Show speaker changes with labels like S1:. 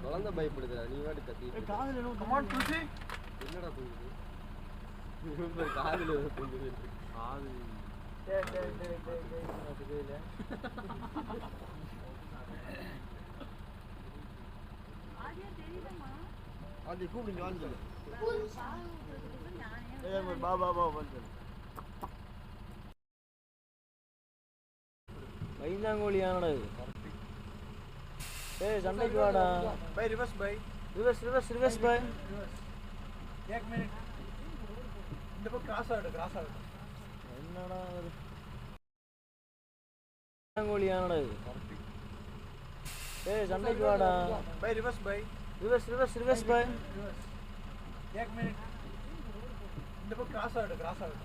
S1: குழந்தை பயப்படுதுடா நீ வாடி கத்திட்டு என்னடா தூங்குது காதுல தூங்குது காது ஆதி கூப்பிடுங்க வந்து பாபா வந்து வைந்தாங்கோலியானடா ஏய் சண்டைக்கு வாடா பை ரிவர்ஸ் பை एक मिनट இந்த பக்கம் கிராஸ் ஆடு என்னடா வைந்தாங்கோலியானடா ஏய் சண்டைக்கு வாடா பை ரிவர்ஸ் பை एक मिनट இந்த பக்கம் கிராஸ் ஆடு